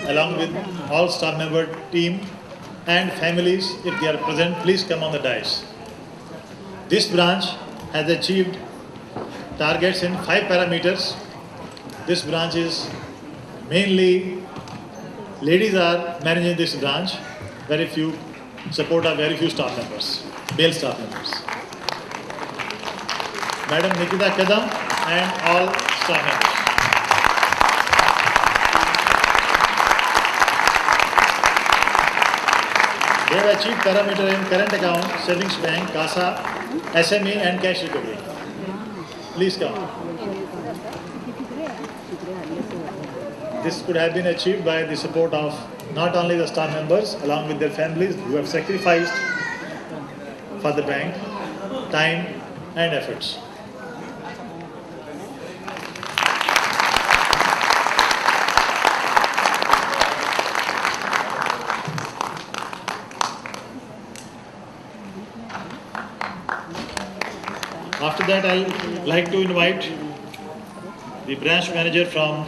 along with all staff member team and families, if they are present, please come on the dais. This branch has achieved targets in 5 parameters. This branch is mainly ladies are managing this branch. Very few staff members, male staff members. Madam Nikita Kadam and all staff members. They have achieved parameter in current account, savings bank, CASA, SME and cash recovery. Please come. This could have been achieved by the support of not only the staff members along with their families who have sacrificed for the bank time and efforts. After that, I'll like to invite the branch manager from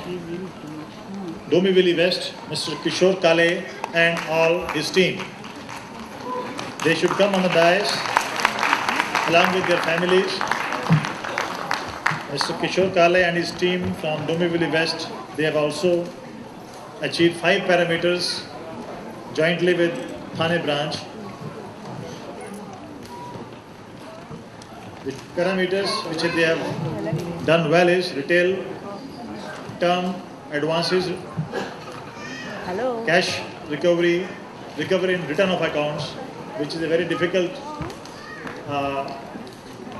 Domivili West, Mr. Kishore Kale and all his team. They should come on the dais along with their families. Mr. Kishore Kale and his team from Domivili West, they have also achieved 5 parameters jointly with Thane branch. The parameters which they have done well is retail, term, advances, cash recovery, recovery in return of accounts, which is a very difficult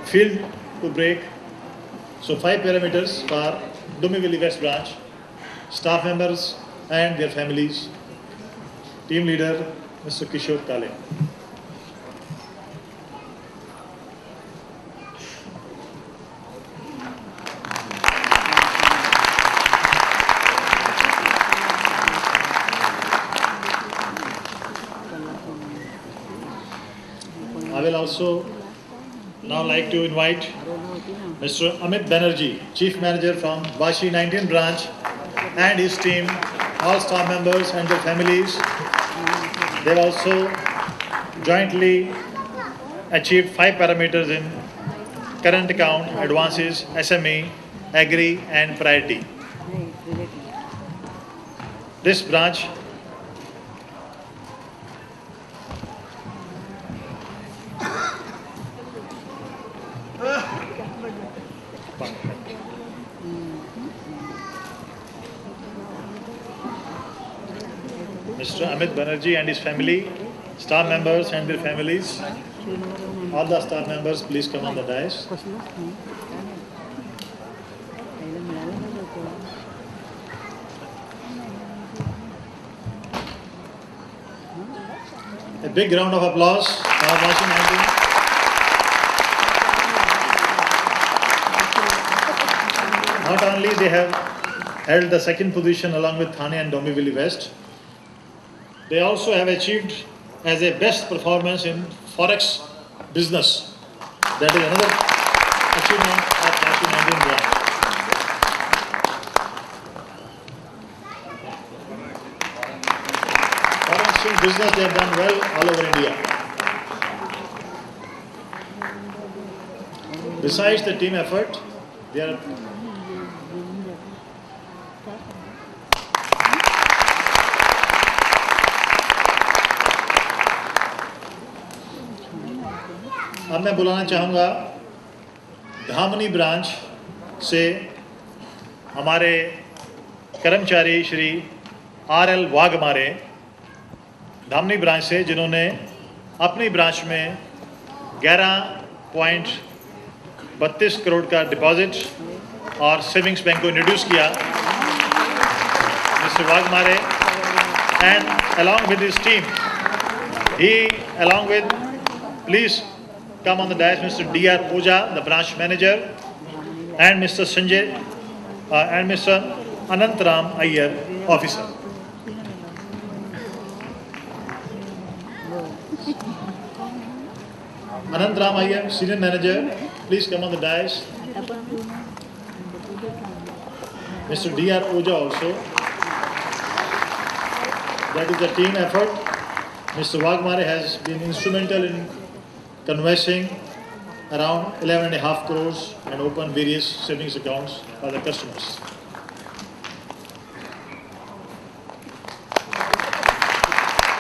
field to break. So 5 parameters for Domivili West branch, staff members and their families. Team leader, Mr. Kishore Kale. I will also now like to invite Mr. Amit Banerjee, Chief Manager from Vashi 19 branch and his team, all staff members and their families. They have also jointly achieved 5 parameters in current account, advances, SME, agri and priority. This branch Mr. Amit Banerjee and his family, staff members and their families, all the staff members, please come on the dais. A big round of applause for Vashi 19. Not only they have held the second position along with Thane and Domivili West, they also have achieved as a best performance in Forex business. That is another achievement of Vashi 19 branch. Forex business they have done well all over India. Besides the team effort, they are अब मैं बुलाना चाहूँगा धामनी branch से हमारे कर्मचारी Shri RL Waghmare, धामनी branch से, जिन्होंने अपनी ब्रांच में 11.32 करोड़ का डिपॉजिट और सेविंग्स बैंक को इंट्रोड्यूस किया. Mister Waghmare and along with his team, he along with, please come on the dais, Mr. D.R. Oja, the branch manager, and Mr. Sanjay and Mr. Anantram Iyer, officer. Anantram Iyer, senior manager, please come on the dais. Mr. D.R. Oja also. That is a team effort. Mr. Wagmare has been instrumental in conversing around 11.5 crores and open various savings accounts for the customers.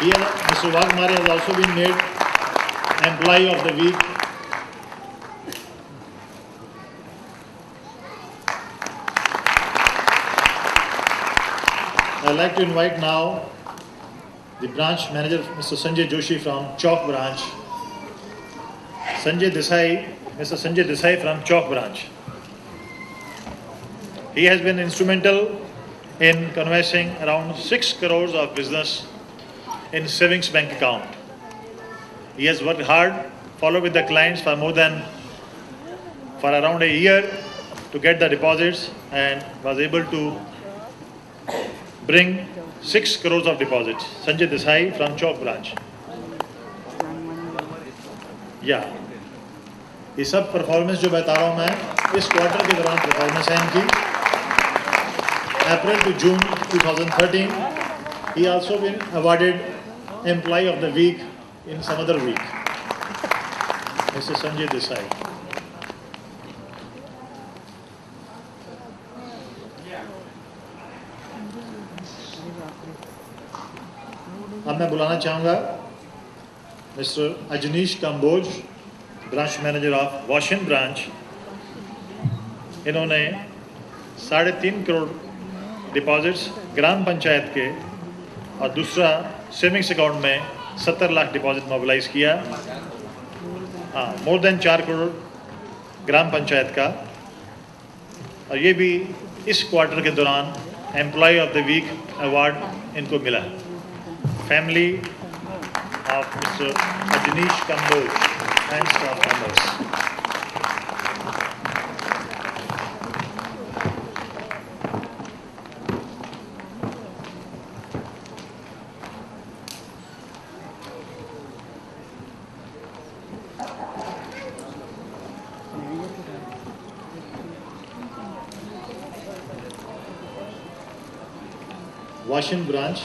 Here, Mr. Wagmare has also been made Employee of the Week. I'd like to invite now the branch manager, Mr. Sanjay Joshi from Chowk branch. Mr. Sanjay Desai from Chowk branch. He has been instrumental in conversing around 6 crores of business in savings bank account. He has worked hard, followed with the clients for around a year to get the deposits and was able to bring 6 crores of deposits. Sanjay Desai from Chowk branch. Yeah. ये सब performance जो बता रहा हूँ मैं इस quarter के दौरान परफॉर्मेंस है इनकी. April to June 2013, he also been awarded Employee of the Week in some other week. Mr. Sanjay Desai. अब मैं बुलाना चाहूँगा Mr. Ajnish Kamboj, branch manager of वाशिन ब्रांच. इन्होंने 3.5 करोड़ डिपॉजिट्स ग्राम पंचायत के और दूसरा सेविंग्स अकाउंट में 70 लाख डिपॉजिट मोबिलाइज किया. मोर देन 4 करोड़ ग्राम पंचायत का. और ये भी इस क्वार्टर के दौरान employee of the week award इनको मिला. Family of mister Ajneesh Kamboj and staff members. Washin branch,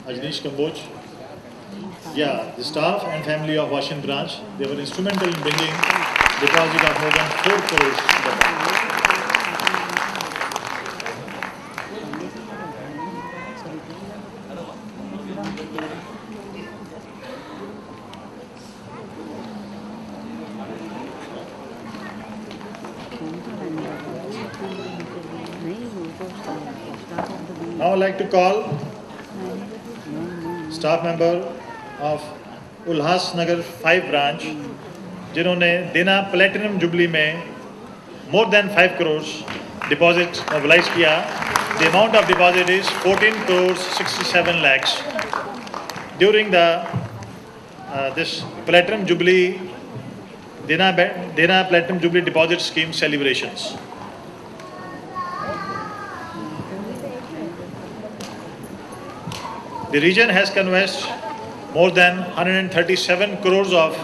Ajnish Kamboj. Yeah, the staff and family of Washin branch, they were instrumental in bringing deposit of more than 4 crores to the bank. Now I'd like to call staff member of Ulhasnagar 5 branch, जिन्होंने देना platinum jubilee में more than 5 crores deposit mobilize किया. The amount of deposit is 14 crores 67 lakhs during the this platinum jubilee Dena platinum jubilee deposit scheme celebrations. The region has conversed more than 137 crores of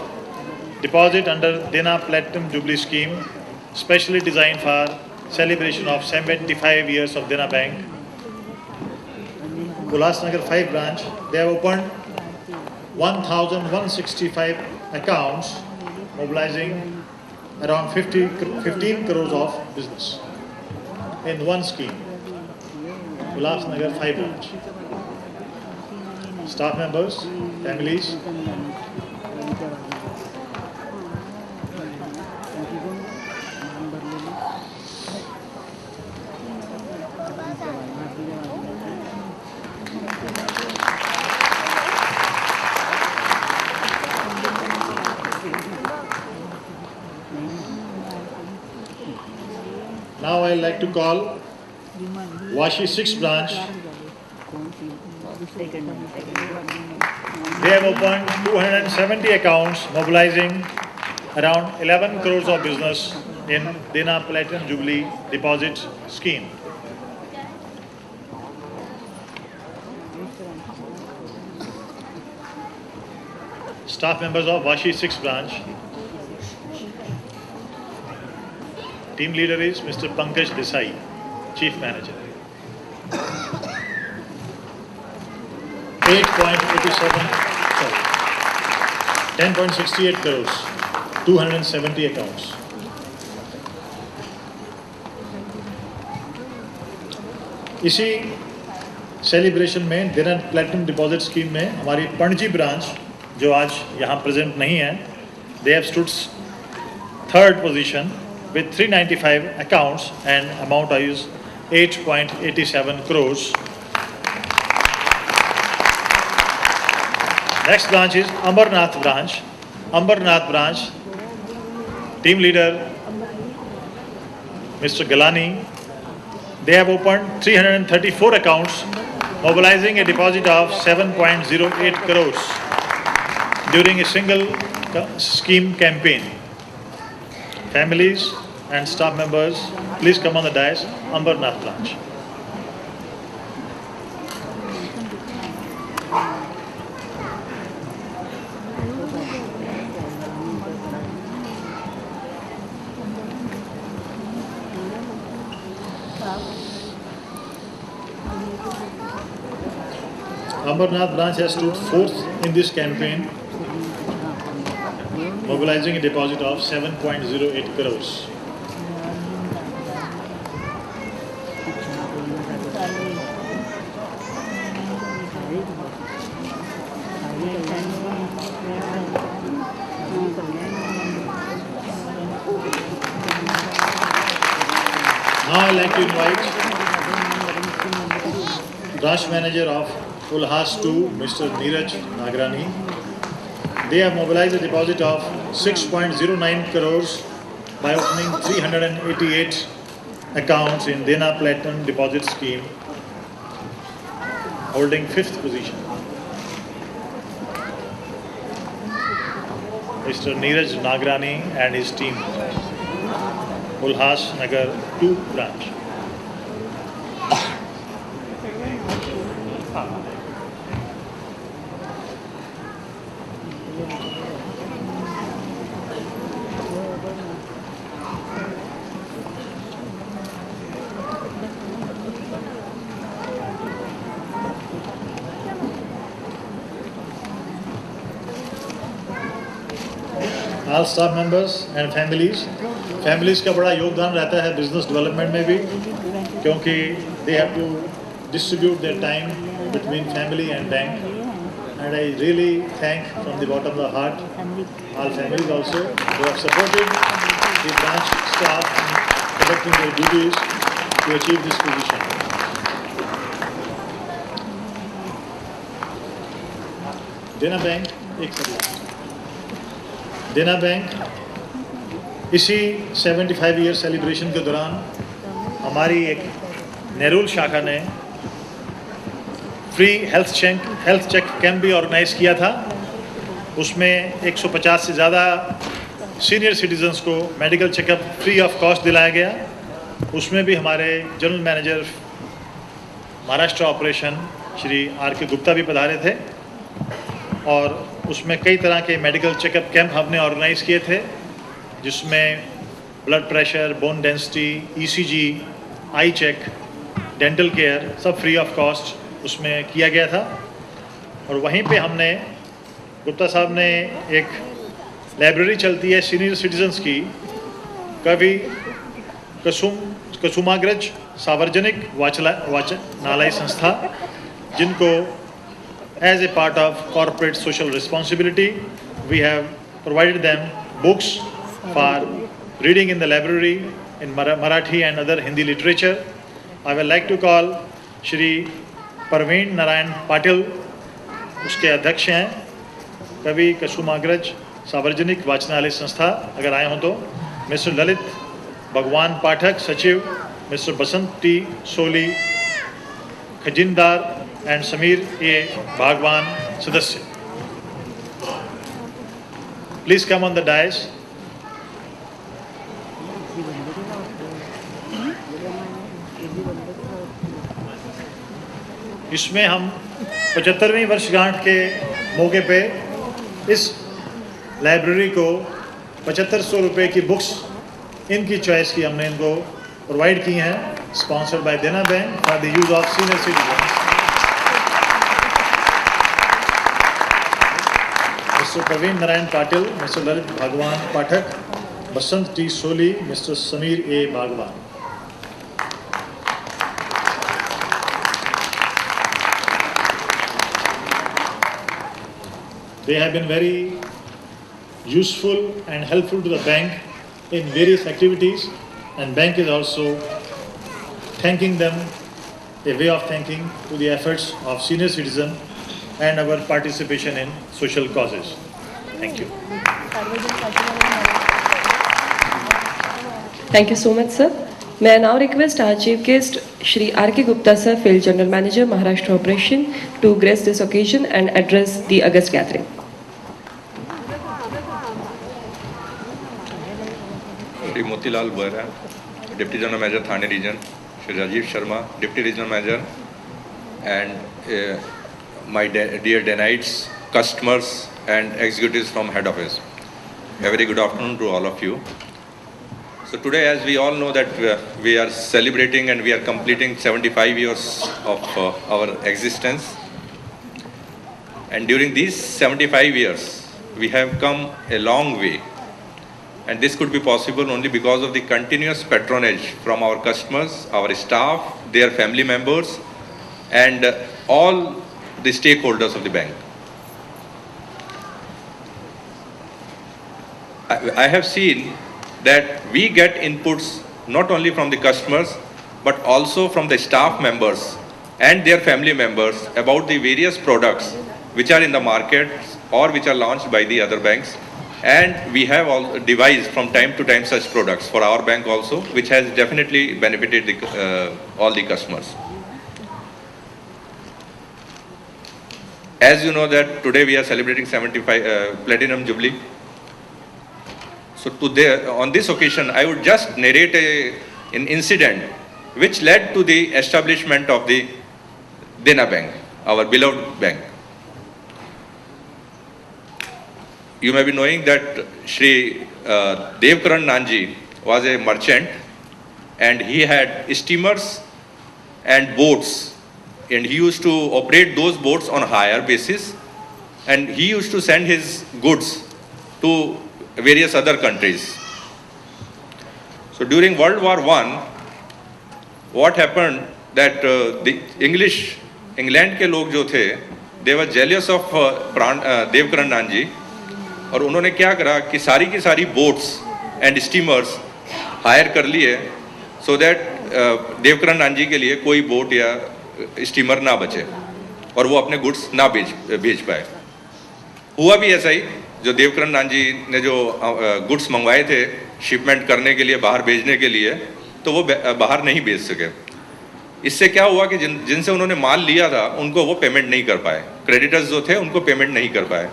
deposit under Dena Platinum Jubilee scheme, specially designed for celebration of 75 years of Dena Bank. Ulhasnagar 5 branch, they have opened 1,165 accounts, mobilizing around 15 crores of business in one scheme. Ulhasnagar 5 branch. Staff members, families. Now I'd like to call Vashi 6 branch. They have opened 270 accounts, mobilizing around 11 crores of business in Dena Platinum Jubilee deposit scheme. Staff members of Vashi 6 branch. Team leader is Mr. Pankaj Desai, Chief Manager. 8.87, sorry, 10.68 crores, 270 accounts. इसी celebration में देना platinum deposit scheme में हमारी Panaji branch जो आज यहाँ present नहीं है, they have stood third position with 395 accounts and amount is 8.87 crores. Next branch is Ambernath branch. Ambernath branch, team leader Mr. Galani. They have opened 334 accounts, mobilizing a deposit of 7.08 crores during a single scheme campaign. Families and staff members, please come on the dais. Ambernath branch. Ambernath branch has stood fourth in this campaign, mobilizing a deposit of 7.08 crores. Now I would like to invite branch manager of Ulhas 2, Mr. Neeraj Nagrani. They have mobilized a deposit of 6.09 crores by opening 388 accounts in Dena Platinum Deposit Scheme, holding 5th position. Mr. Neeraj Nagrani and his team, Ulhas Nagar 2 branch. All staff members and families का बड़ा योगदान रहता है business development में भी, क्योंकि they have to distribute their time between family and bank, and I really thank from the bottom of the heart all families also who have supported the branch staff in conducting their duties to achieve this position. देना bank देना bank इसी 75 year celebration के दौरान हमारी एक नेरुल शाखा ने free health check camp भी ऑर्गेनाइज किया था। उसमें 150 से ज़्यादा सीनियर सिटीजन्स को medical checkup free of cost दिलाया गया। उसमें भी हमारे general manager Maharashtra operation Shri R.K. Gupta भी पधारे थे, और उसमें कई तरह के मेडिकल चेकअप कैंप हमने ऑर्गेनाइज किए थे, जिसमें blood pressure, bone density, ECG, eye check, dental care सब फ्री ऑफ कॉस्ट उसमें किया गया था। और वहीं पे हमने गुप्ता साहब ने एक लाइब्रेरी चलती है सीनियर सिटीजन्स की, कवि कुसुमाग्रज सार्वजनिक वाचनालय संस्था, जिनको as a part of corporate social responsibility, we have provided them books for reading in the library in Marathi and other Hindi literature. I would like to call Shri Parveen Narayan Patil, उसके अध्यक्ष हैं, कवि कुसुमाग्रज सार्वजनिक वाचनालय संस्था, अगर आए हों तो मिस्टर ललित भगवान पाठक सचिव, मिस्टर बसंत टी सोली खजिनदार and Samir A. Bhagwan सदस्य. Please come on the dais. इसमें हम 75वीं वर्षगांठ के मौके पे इस लाइब्रेरी को 7500 रुपये की बुक्स इनकी चॉइस की हमने इनको प्रोवाइड की हैं, स्पॉन्सर्ड बाय देना bank for the use of senior citizens. Mr. Praveen Narayan Patil, Mr. Lalit Bhagwan Pathak, Basant T. Soli, Mr. Sameer A. Bhagwan. They have been very useful and helpful to the bank in various activities, and bank is also thanking them, a way of thanking to the efforts of senior citizen and our participation in social causes. Thank you. Thank you so much, sir. May I now request our chief guest, Shri R.K. Gupta, sir, Field General Manager, Maharashtra Operation, to grace this occasion and address the August gathering. Shri Motilal Bohra, Deputy General Manager, Thane Region, Shri Rajiv Sharma, Deputy Regional Manager, and my dear Danites, customers and executives from head office. A very good afternoon to all of you. So today, as we all know that we are celebrating and we are completing 75 years of our existence. And during these 75 years, we have come a long way. And this could be possible only because of the continuous patronage from our customers, our staff, their family members, and all the stakeholders of the bank. I have seen that we get inputs not only from the customers, but also from the staff members and their family members about the various products which are in the market or which are launched by the other banks. And we have all devised from time to time such products for our bank also, which has definitely benefited all the customers. As you know that today we are celebrating 75 Platinum Jubilee. So on this occasion, I would just narrate an incident which led to the establishment of the Dena Bank, our beloved bank. You may be knowing that Shri Devkaran Nanji was a merchant, and he had steamers and boats, and he used to operate those boats on hire basis, and he used to send his goods to various other countries. So during World War I, what happened that the England के लोग जो थे, they were jealous of Devkaran Nanji, और उन्होंने क्या करा कि सारी की सारी बोट्स एंड स्टीमर्स हायर कर लिए सो दैट देवकरण नानजी के लिए कोई बोट या स्टीमर ना बचे और वो अपने गुड्स ना भेज पाए. हुआ भी ऐसा ही, जो देवकरण नानजी ने जो गुड्स मंगवाए थे शिपमेंट करने के लिए, बाहर भेजने के लिए, तो वो बाहर नहीं भेज सके. इससे क्या हुआ कि जिनसे उन्होंने माल लिया था उनको वो पेमेंट नहीं कर पाए, क्रेडिटर्स जो थे उनको पेमेंट नहीं कर पाए.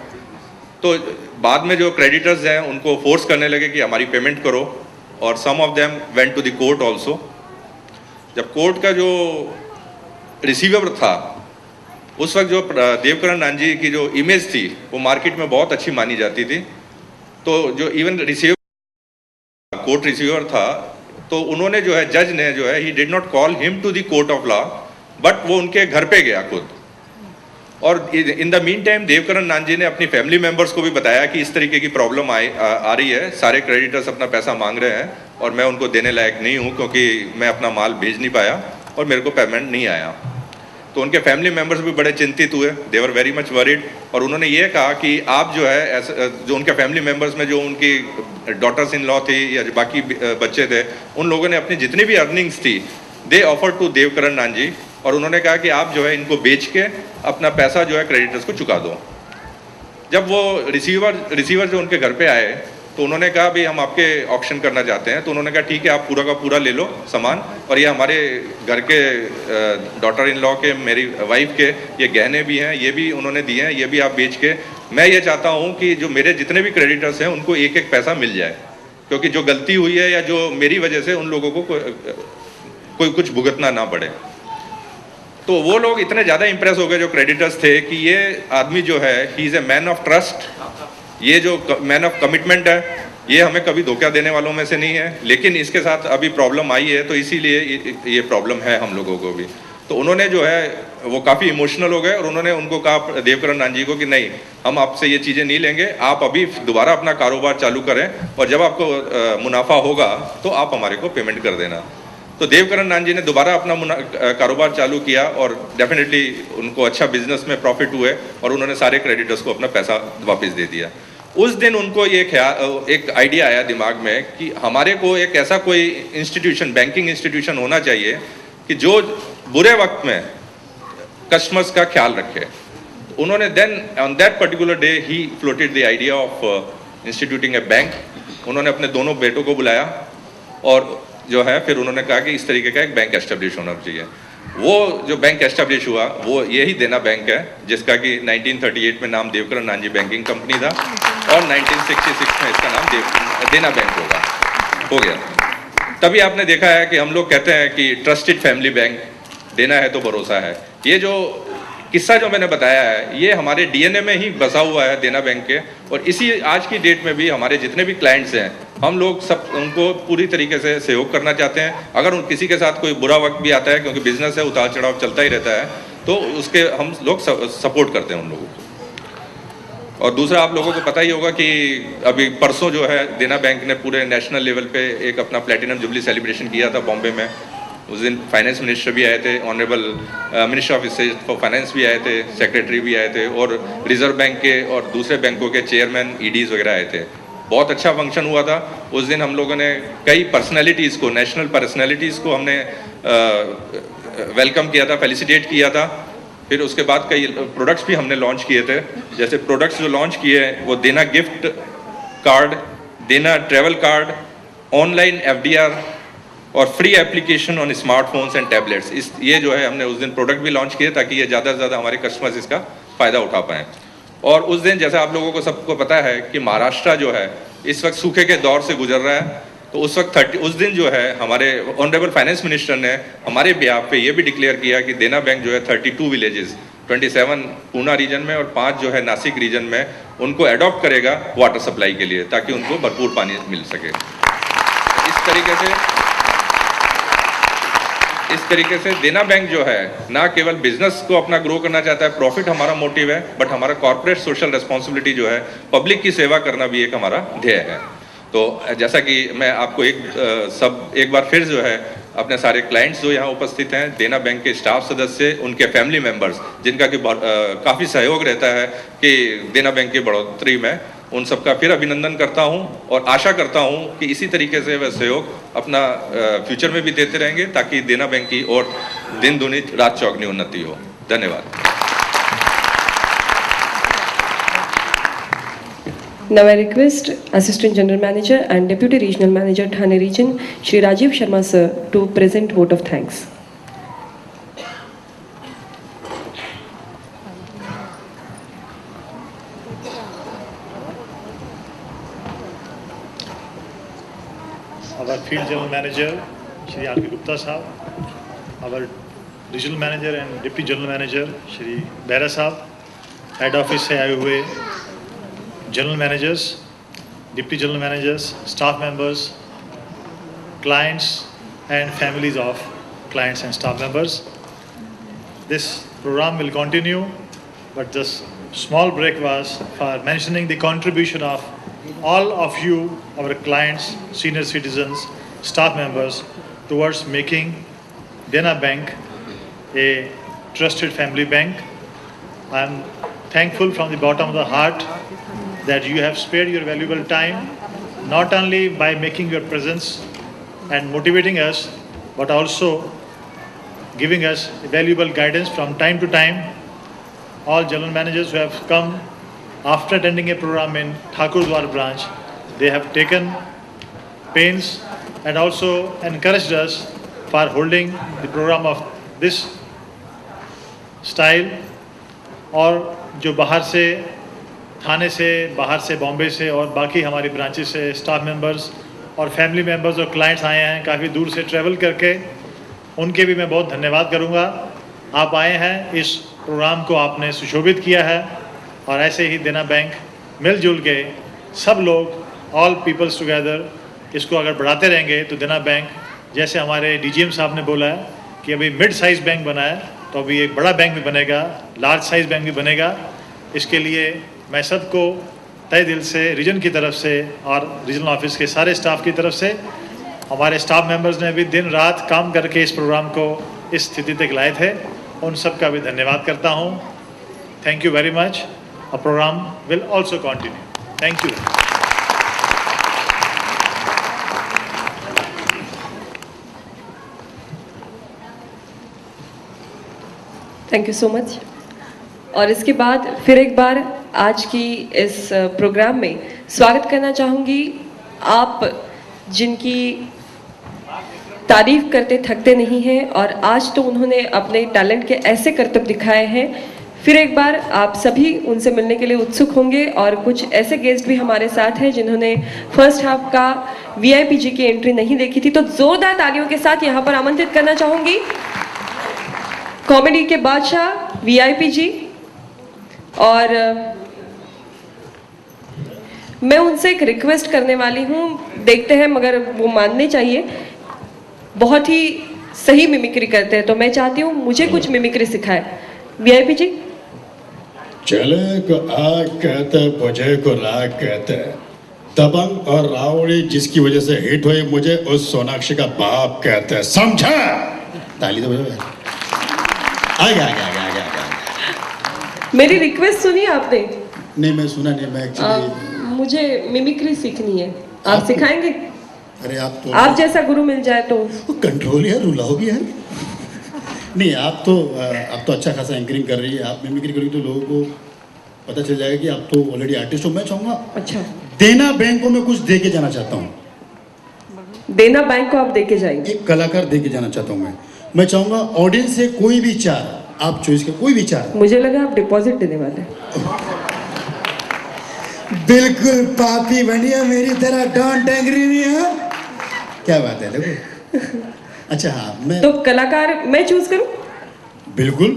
तो बाद में जो क्रेडिटर्स हैं उनको फोर्स करने लगे कि हमारी पेमेंट करो, और some of them went to the court also. जब कोर्ट का जो रिसीवर था उस वक्त जो देवकरण नानजी की जो इमेज थी वो मार्केट में बहुत अच्छी मानी जाती थी, तो जो इवन कोर्ट रिसीवर था, तो उन्होंने जो है जज ने जो है he did not call him to the court of law, but वो उनके घर पे गया खुद. और in the meantime Devkaran Nanji ने अपनी फैमिली मेंबर्स को भी बताया कि इस तरीके की प्रॉब्लम आ रही है, सारे क्रेडिटर्स अपना पैसा मांग रहे हैं और मैं उनको देने लायक नहीं हूं क्योंकि मैं अपना माल भेज नहीं पाया और मेरे को पेमेंट नहीं आया. तो उनके फैमिली मेंबर्स भी बड़े चिंतित हुए, दे वर वेरी मच वरीड, और उन्होंने ये कहा कि आप जो है जो उनके फैमिली मेंबर्स में जो उनकी डॉटर्स इन लॉ थी या जो बाकी बच्चे थे, उन लोगों ने अपनी जितनी भी अर्निंग्स थी they offer to Devkaran Nanji, और उन्होंने कहा कि आप जो है इनको बेच के अपना पैसा जो है क्रेडिटर्स को चुका दो. जब वो रिसीवर जो उनके घर पे आए तो उन्होंने कहा भाई हम आपके ऑक्शन करना चाहते हैं. तो उन्होंने कहा ठीक है, आप पूरा का पूरा ले लो सामान, और ये हमारे घर के डॉटर इन लॉ के, मेरी वाइफ के ये गहने भी हैं, ये भी उन्होंने दिए हैं, ये भी आप बेच के, मैं ये चाहता हूँ कि जो मेरे जितने भी क्रेडिटर्स हैं उनको एक एक पैसा मिल जाए, क्योंकि जो गलती हुई है या जो मेरी वजह से उन लोगों को कोई कुछ भुगतना ना पड़े. तो वो लोग इतने ज़्यादा इंप्रेस हो गए जो क्रेडिटर्स थे कि ये आदमी जो है he is a man of trust, ये जो मैन ऑफ कमिटमेंट है, ये हमें कभी धोखा देने वालों में से नहीं है, लेकिन इसके साथ अभी प्रॉब्लम आई है तो इसीलिए ये प्रॉब्लम है हम लोगों को भी. तो उन्होंने जो है वो काफ़ी इमोशनल हो गए और उन्होंने उनको कहा देवकरण नान जी को कि नहीं, हम आपसे ये चीज़ें नहीं लेंगे, आप अभी दोबारा अपना कारोबार चालू करें और जब आपको मुनाफा होगा तो आप हमारे को पेमेंट कर देना। तो देवकरण नान जी ने दोबारा अपना कारोबार चालू किया और डेफिनेटली उनको अच्छा बिजनेस में प्रॉफिट हुए और उन्होंने सारे क्रेडिटर्स को अपना पैसा वापस दे दिया। उस दिन उनको ये एक आइडिया आया दिमाग में कि हमारे को एक ऐसा कोई इंस्टीट्यूशन, बैंकिंग इंस्टीट्यूशन होना चाहिए कि जो बुरे वक्त में कस्टमर्स का ख्याल रखे। उन्होंने then on that particular day he floated the idea of instituting a bank. उन्होंने अपने दोनों बेटों को बुलाया और जो है फिर उन्होंने कहा कि इस तरीके का एक बैंक एस्टेब्लिश होना चाहिए। वो जो बैंक एस्टेब्लिश हुआ वो यही देना बैंक है, जिसका कि 1938 में नाम देवकरण नान जी बैंकिंग कंपनी था और 1966 में इसका नाम देना बैंक हो गया। तभी आपने देखा है कि हम लोग कहते हैं कि ट्रस्टेड फैमिली बैंक, देना है तो भरोसा है। ये जो किस्सा जो मैंने बताया है ये हमारे डीएनए में ही बसा हुआ है देना बैंक के, और इसी आज की डेट में भी हमारे जितने भी क्लाइंट्स हैं हम लोग सब उनको पूरी तरीके से सहयोग करना चाहते हैं। अगर किसी के साथ कोई बुरा वक्त भी आता है, क्योंकि बिजनेस है, उतार चढ़ाव चलता ही रहता है, तो उसके हम लोग सपोर्ट करते हैं उन लोगों को। और दूसरा, आप लोगों को पता ही होगा कि अभी परसों जो है देना बैंक ने पूरे नेशनल लेवल पे एक अपना प्लेटिनम जुबली सेलिब्रेशन किया था बॉम्बे में। उस दिन फाइनेंस मिनिस्टर भी आए थे, honourable minister of state for finance भी आए थे, सेक्रेटरी भी आए थे और रिजर्व बैंक के और दूसरे बैंकों के चेयरमैन, ईडीज वगैरह आए थे। बहुत अच्छा फंक्शन हुआ था। उस दिन हम लोगों ने कई पर्सनैलिटीज़ को, नेशनल पर्सनैलिटीज़ को हमने वेलकम किया था, फेलिसिटेट किया था। फिर उसके बाद कई प्रोडक्ट्स भी हमने लॉन्च किए थे। जैसे प्रोडक्ट्स जो लॉन्च किए वो देना गिफ्ट कार्ड, देना ट्रैवल कार्ड, ऑनलाइन एफडीआर और free application on smartphones and tablets. ये जो है हमने उस दिन प्रोडक्ट भी लॉन्च किए ताकि ये ज़्यादा से ज़्यादा हमारे कस्टमर्स इसका फ़ायदा उठा पाएँ। और उस दिन जैसा आप लोगों को सबको पता है कि महाराष्ट्र जो है इस वक्त सूखे के दौर से गुजर रहा है, तो उस वक्त उस दिन जो है हमारे ऑनरेबल फाइनेंस मिनिस्टर ने हमारे बिहाफ पे ये भी डिक्लेयर किया कि देना बैंक जो है 32 विलेजेस, 27 पूना रीजन में और 5 जो है नासिक रीजन में, उनको एडॉप्ट करेगा वाटर सप्लाई के लिए ताकि उनको भरपूर पानी मिल सके। इस तरीके से देना बैंक जो है ना केवल बिजनेस को अपना ग्रो करना चाहता है, प्रॉफिट हमारा मोटिव है, बट हमारा कॉर्पोरेट सोशल रिस्पॉन्सिबिलिटी जो है, पब्लिक की सेवा करना भी एक हमारा ध्येय है। तो जैसा कि मैं आपको एक बार फिर जो है अपने सारे क्लाइंट्स जो यहाँ उपस्थित हैं, देना बैंक के स्टाफ सदस्य, उनके फैमिली मेंबर्स जिनका कि काफ़ी सहयोग रहता है कि देना बैंक की बढ़ोतरी में, उन सबका फिर अभिनंदन करता हूं और आशा करता हूं कि इसी तरीके से वह सहयोग अपना फ्यूचर में भी देते रहेंगे ताकि देना बैंक की और दिन दुनी रात चौगनी उन्नति हो। धन्यवाद। Now I request Assistant General Manager and Deputy Regional Manager Thane Region, Shri Rajiv Sharma sir, to present vote of thanks. Our Field General Manager, Shri R.K. Gupta Sahab, our Regional Manager and Deputy General Manager, Shri Behra Sahab, Head Office से आए हुए General Managers, Deputy General Managers, staff members, clients and families of clients and staff members. This program will continue, but this small break was for mentioning the contribution of all of you, our clients, senior citizens, staff members, towards making Dena Bank a trusted family bank. I am thankful from the bottom of the heart that you have spared your valuable time, not only by making your presence and motivating us, but also giving us valuable guidance from time to time. All general managers who have come after attending a program in Thakurdwar branch, they have taken pains and also encouraged us for holding the program of this style. और जो बाहर से, थाने से, बाहर से, बॉम्बे से और बाकी हमारी ब्रांचेस से स्टाफ मेंबर्स और फैमिली मेंबर्स और क्लाइंट्स आए हैं काफ़ी दूर से ट्रैवल करके, उनके भी मैं बहुत धन्यवाद करूंगा। आप आए हैं, इस प्रोग्राम को आपने सुशोभित किया है और ऐसे ही देना बैंक मिलजुल के सब लोग, ऑल पीपल्स टुगेदर, इसको अगर बढ़ाते रहेंगे तो देना बैंक, जैसे हमारे डीजीएम साहब ने बोला है कि अभी मिड साइज़ बैंक बना है, तो अभी एक बड़ा बैंक भी बनेगा, लार्ज साइज बैंक भी बनेगा। इसके लिए मैं सबको तहे दिल से रीजन की तरफ से और रीजनल ऑफिस के सारे स्टाफ की तरफ से, हमारे स्टाफ मेंबर्स ने भी दिन रात काम करके इस प्रोग्राम को इस स्थिति तक लाए थे, उन सब का भी धन्यवाद करता हूँ। Thank you very much. A program will also continue. Thank you. Thank you so much. और इसके बाद फिर एक बार आज की इस प्रोग्राम में स्वागत करना चाहूँगी आप जिनकी तारीफ करते थकते नहीं हैं और आज तो उन्होंने अपने टैलेंट के ऐसे करतब दिखाए हैं। फिर एक बार आप सभी उनसे मिलने के लिए उत्सुक होंगे और कुछ ऐसे गेस्ट भी हमारे साथ हैं जिन्होंने फर्स्ट हाफ का वीआईपी की एंट्री नहीं देखी थी, तो जोरदार तालियों के साथ यहाँ पर आमंत्रित करना चाहूँगी कॉमेडी के बादशाह वीआईपी जी। और मैं उनसे एक रिक्वेस्ट करने वाली हूँ, देखते हैं मगर वो मानने चाहिए, बहुत ही सही मिमिक्री करते हैं, तो मैं चाहती हूँ मुझे कुछ मिमिक्री सिखाए वीआईपी जी। चले को आग कहते, बुझे को राग कहते, दबंग और रावड़ी जिसकी वजह से हिट हुई, मुझे उस सोनाक्षी का बाप कहते हैं, समझा? ताली तो बजाओ। आगे। मेरी रिक्वेस्ट सुनी आपने? नहीं, मैं सुना नहीं, मैं एक्चुअली मुझे मिमिक्री सीखनी है, आप सिखाएंगे? अरे आप जैसा गुरु मिल जाए तो कंट्रोल यार, रुलाओगी यार। नहीं, आप तो अच्छा खासा एंकरिंग कर रही है, आप मिमिक्री करोगी तो लोगों को पता चल जाएगा कि आप तो ऑलरेडी आर्टिस्ट हो। मैं चाहूँगा अच्छा देना बैंक को मैं कुछ दे के जाना चाहता हूँ। देना बैंक को आप दे के जाएंगे? एक कलाकार दे के जाना चाहता हूँ मैं चाहूँगा ऑडियंस से कोई भी चार आप चॉइस कर, कोई भी चार। मुझे लगा आप डिपॉजिट देने वाले। बिल्कुल पापी बढ़िया, मेरी तरह डॉन टेंगरी नहीं है। क्या बात है, देखो। अच्छा हाँ, मैं तो कलाकार मैं चूज करूं? बिल्कुल।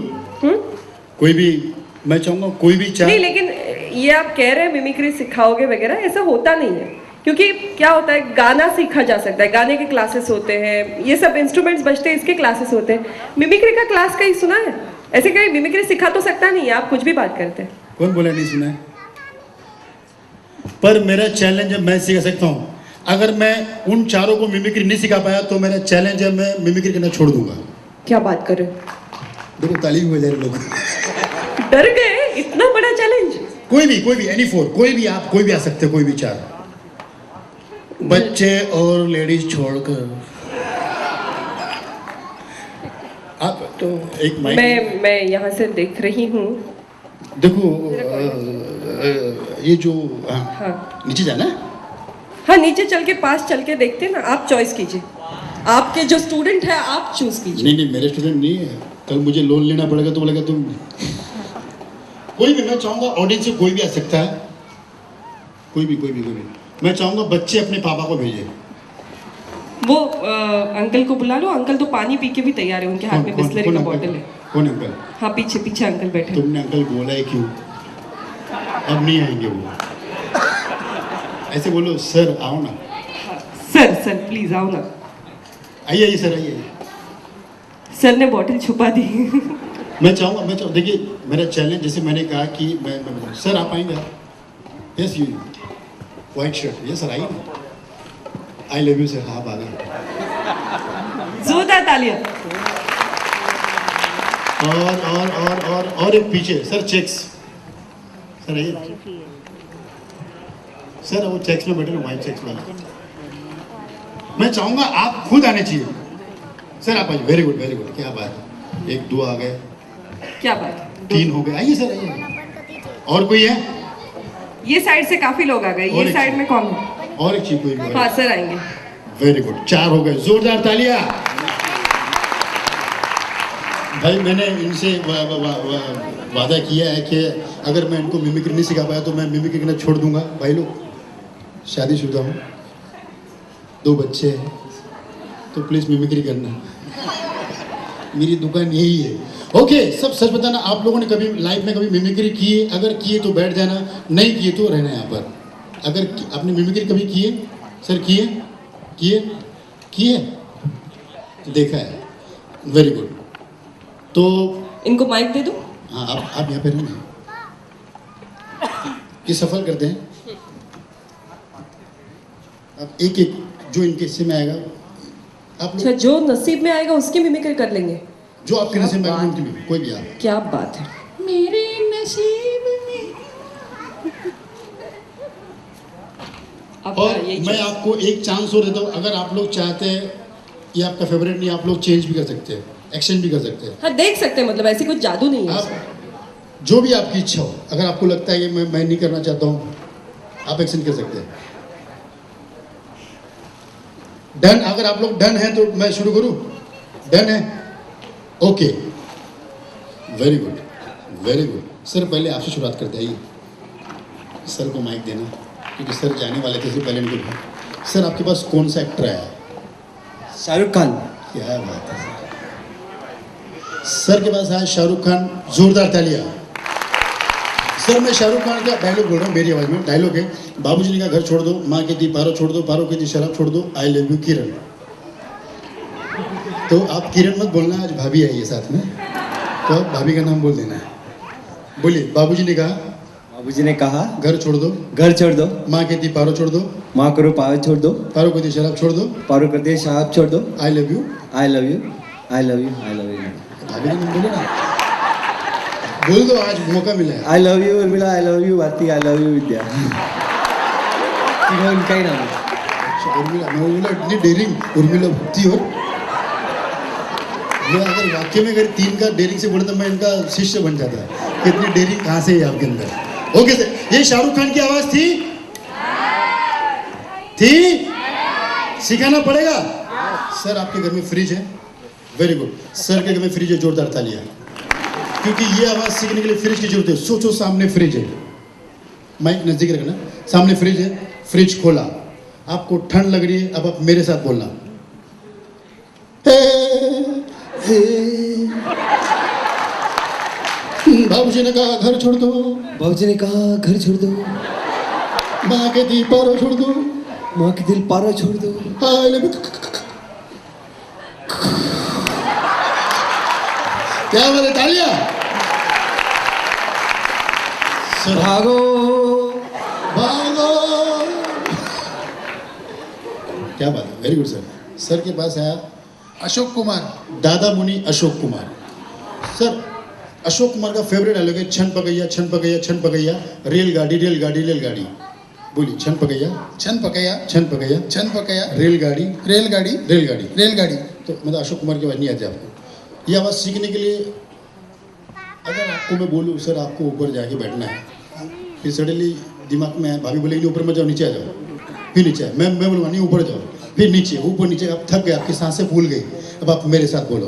कोई भी, मैं चाहूंगा कोई भी चार। नहीं, लेकिन ये आप कह रहे हैं मिमिक्री सिखाओगे वगैरह, ऐसा होता नहीं है, क्योंकि क्या होता है, गाना सीखा जा सकता है, गाने के क्लासेस होते हैं, ये सब इंस्ट्रूमेंट्स बजते हैं, इसके क्लासेस होते हैं। मिमिक्री का क्लास कहीं सुना है? ऐसे कहीं मिमिक्री सिखा तो सकता नहीं है, आप कुछ भी बात करते हैं। कौन बोला नहीं सुना है? पर मेरा चैलेंज है, मैं सिखा सकता हूँ। अगर मैं उन चारों को मिमिक्री नहीं सिखा पाया तो मेरा चैलेंज है, मैं मिमिक्री करना छोड़ दूंगा। क्या बात कर रहे हो? देखो ताली भी बजा रहे लोग। डर गए? इतना बड़ा चैलेंज? कोई भी एनी फोर, कोई भी आप, कोई भी आ सकते हो, कोई भी चार, बच्चे और लेडीज छोड़कर। आप तो एक माइक मैं यहाँ से देख रही हूँ। देखो ये जो हाँ नीचे जाना है। हाँ, नीचे चल के पास चल के देखते हैं ना, आप चॉइस कीजिए, आपके जो स्टूडेंट है आप चूज कीजिए। नहीं, मेरे स्टूडेंट नहीं है, कल मुझे लोन लेना पड़ेगा तो बोलेगा तुम। कोई भी, मैं चाहूँगा ऑडियंस से कोई भी आ सकता है, कोई भी। मैं चाहूँगा बच्चे अपने पापा को भेजे। वो अंकल को बुला लो, अंकल तो पानी पी के भी तैयार है, उनके हाथ में बिस्लरी का बॉटल है। कौन अंकल? हाँ, पीछे अंकल बैठे। तुमने अंकल बोला है क्यों? अब नहीं आएंगे वो। ऐसे बोलो, सर आओ ना। सर प्लीज आओ ना। आइए सर, आइए। सर ने बॉटल छुपा दी। मैं चाहूँगा, देखिए मेरा चैलेंज, जैसे मैंने कहा कि मैं सर आप आएंगे? Yes you, white shirt, yes sir आइए। आई लव यू सर, आप आ गए। जोरदार तालियां। और एक पीछे सर, चेक्स सर आइए। सर वो चेक्स में बैठे ना, व्हाइट चेक्स वाला। मैं चाहूँगा आप खुद आने चाहिए। सर आप आइए। वेरी गुड, क्या बात है। एक दो आ गए, क्या बात, 3 हो गए। आइए सर, आइए। और कोई है? ये साइड से काफी लोग आ गए, ये साइड में कौन है? और एक चीज कोई भी? हाँ सर आएंगे। वेरी गुड, 4 हो गए। जोरदार तालियां। भाई मैंने इनसे वादा किया है कि अगर मैं इनको मिमिक्री नहीं सिखा पाया तो मैं मिमिक्री करना छोड़ दूंगा। भाई लोग शादीशुदा हूँ, 2 बच्चे हैं, तो प्लीज़ मिमिक्री करना, मेरी दुकान यही है। ओके, सब सच बताना, आप लोगों ने कभी लाइफ में कभी मिमिक्री की है? अगर किए तो बैठ जाना, नहीं किए तो रहना यहाँ पर। अगर आपने मिमिक्री कभी किए? सर किए देखा है। Very good. तो इनको माइक दे दूं? हाँ आप यहाँ पे रहना, ये सफल करते हैं। अब एक एक जो इनके हिस्से में आएगा आप अच्छा, लोग, जो नसीब में आएगा उसकी मिमिक्री कर लेंगे। जो आपके नसीब में आएगा उनकी भी, कोई भी आप। क्या बात है। मेरे नसीब में। आपका और यही मैं choice। आपको एक चांस और देता हूँ, अगर आप लोग चाहते हैं, ये आपका फेवरेट नहीं, आप लोग चेंज भी कर सकते हैं, एक्सचेंज भी कर सकते हैं। हाँ, देख सकते हैं, मतलब ऐसी कुछ जादू नहीं है आप इसमें। जो भी आपकी इच्छा हो, अगर आपको लगता है कि मैं नहीं करना चाहता हूँ, आप एक्सचेंज कर सकते हैं। डन? अगर आप लोग डन हैं तो मैं शुरू करूँ? डन है? Okay, very good, very good. Sir पहले आपसे शुरुआत करते हैं, सर को माइक देना, क्योंकि सर जाने वाले थे, पहले इनको। सर आपके पास कौन सा एक्टर आया? शाहरुख खान। क्या बात है सर के पास आया शाहरुख खान, जोरदार तालियां। सर मैं शाहरुख खान का डायलॉग बोल रहा हूँ, मेरी आवाज में डायलॉग है। बाबूजी ने कहा घर छोड़ दो, माँ कहती पारो छोड़ दो, पारो कहती शराब छोड़ दो, आई लव यू किरण। तो आप किरण मत बोलना, आज भाभी आई है साथ में, तो आप भाभी का नाम बोल देना है। बोलिए, बाबूजी ने कहा बाबूजी ने कहा घर छोड़ दो, घर छोड़ दो, माँ कहती पारो छोड़ दो, माँ करो पावर छोड़ दो, पारो कहती शराब छोड़ दो, पारो कर दे शराब छोड़ दो, आई love you, I love you, I love you, I love you, भाभी का नाम बोलो ना, बोल दो, आज मौका मिला है। I love you Urmila, I love you Bharti, I love you Vidya. तीनों इनका ही नाम है। उर्मिला, मैं बोला इतनी डेरिंग, उर्मिला भक्ति। और मैं अगर वाक्य में अगर 3 का डेरिंग से बोलता, मैं इनका शिष्य बन जाता है। कितनी डेरिंग कहाँ से है आपके अंदर? ओके सर, ये शाहरुख खान की आवाज थी? सिखाना पड़ेगा। सर आपके घर में फ्रिज है? Very good. सर के घर में फ्रिज है, जोरदार तालियां, क्योंकि ये आवाज सीखने के लिए फ्रिज की जरूरत है। सोचो सामने फ्रिज है, माइक नजदीक रखना, सामने फ्रिज है, फ्रिज खोला, आपको ठंड लग रही है, अब आप मेरे साथ बोलना, बाबूजी ने कहा घर छोड़ दो, बाबूजी ने कहा घर छोड़ दो, माँ के दी पारो छोड़ दो, माँ के दिल पारा छोड़ दो, क्या बोले? तालियां। सर भागो भागो। क्या बात है, वेरी गुड सर। सर के पास आया अशोक कुमार। दादा मुनि अशोक कुमार। सर अशोक कुमार का फेवरेट डायलॉग है, छन पकैया छन पकैया छन पकैया, रेलगाड़ी रेलगाड़ी रेलगाड़ी। बोलिए, छन पकैया छन पकैया, छन पकैया छन पकैया, रेलगाड़ी रेलगाड़ी, रेलगाड़ी। रेलगाड़ी। तो मतलब अशोक कुमार की आवाज़ नहीं आती आपको? ये आवाज़ सीखने के लिए अगर आपको मैं बोलूँ सर आपको ऊपर जाके बैठना है, फिर सडनली दिमाग में है, भाभी बोलेगी ऊपर मत जाओ, नीचे आ जाओ, फिर नीचे आए, मैं बोलूँगा नहीं ऊपर जाओ, फिर नीचे, ऊपर नीचे, आप थक गए, आपकी सांसें फूल गई, अब आप मेरे साथ बोलो,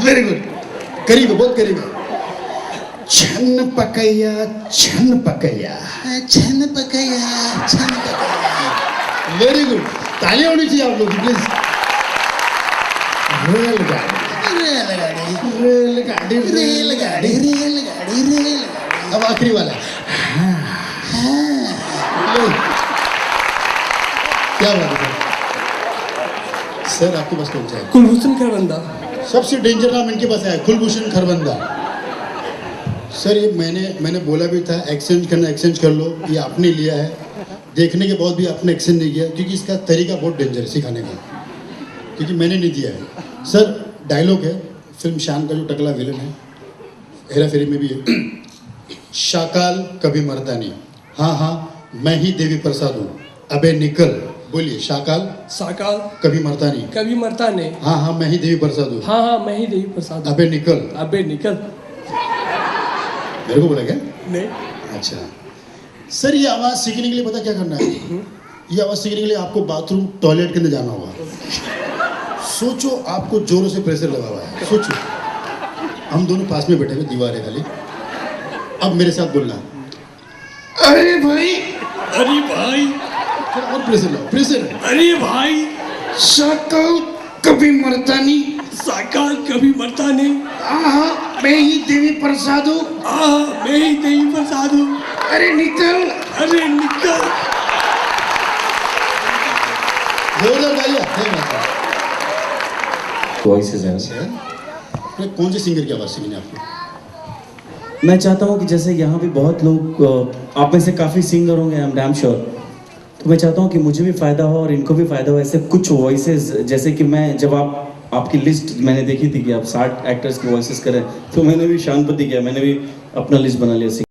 वेरी गुड, करीब है, बहुत करीब है। छन पकैया छन पकैया, छन पकैया, छन पकैया। वेरी गुड, तालियां होनी चाहिए आप लोग की प्लीज। रेलगाड़ी रेलगाड़ी, रेलगाड़ी रेलगाड़ी, रेलगाड़ी, रेलगाड़ी। अब आखिरी वाला, क्या बात है सर, आपके पास कौन सा है? कुलभूषण खरबंदा। सबसे डेंजर नाम इनके पास है, कुलभूषण खरबंदा। सर ये मैंने बोला भी था एक्सचेंज करना, एक्सचेंज कर लो, ये आपने लिया है, देखने के बाद भी आपने एक्सचेंज नहीं किया, क्योंकि इसका तरीका बहुत डेंजर है सिखाने का, क्योंकि मैंने नहीं दिया है। सर डायलॉग है, फिल्म शान का जो टकला विलन है, हेरा फेरी में भी है, शाकाल कभी मरता नहीं, हाँ हाँ मैं ही देवी प्रसाद हूँ, अबे निकल। बोलिए, शाकाल साकाल कभी मरता नहीं, कभी मरता नहीं, हाँ हाँ मैं ही देवी प्रसाद हूँ, हाँ हाँ मैं ही देवी प्रसाद हूँ। अबे निकल। अबे निकल। मेरे को बोला क्या? नहीं। अच्छा सर, ये आवाज़ सीखने के लिए पता क्या करना है? ये आवाज़ सीखने के लिए आपको बाथरूम टॉयलेट के अंदर जाना होगा। सोचो आपको जोरों से प्रेशर लगा हुआ है, सोचो हम दोनों पास में बैठे हुए, दीवार है खाली, अब मेरे साथ बोलना, अरे भाई, अरे भाई, और प्रेशर लगाओ, प्रेशर, अरे भाई, शाकाल कभी मरता नहीं, साकाल कभी मरता नहीं, हाँ मैं ही देवी प्रसाद हूँ, मैं ही देवी प्रसाद हूँ, अरे निकल, अरे निकल। जोरदार तालियां, सही बात है। वॉइसेस हैं। आपने कौन से सिंगर की आवाज़ सुनी आपको? मैं चाहता हूँ कि जैसे यहाँ भी बहुत लोग आप में से काफ़ी सिंगर होंगे, आई एम डैम श्योर, तो मैं चाहता हूँ कि मुझे भी फ़ायदा हो और इनको भी फ़ायदा हो। ऐसे कुछ वॉइसेस, जैसे कि मैं जब आपकी लिस्ट मैंने देखी थी कि आप 60 एक्टर्स की वॉइसेस करें, तो मैंने भी शानपति किया, मैंने भी अपना लिस्ट बना लिया।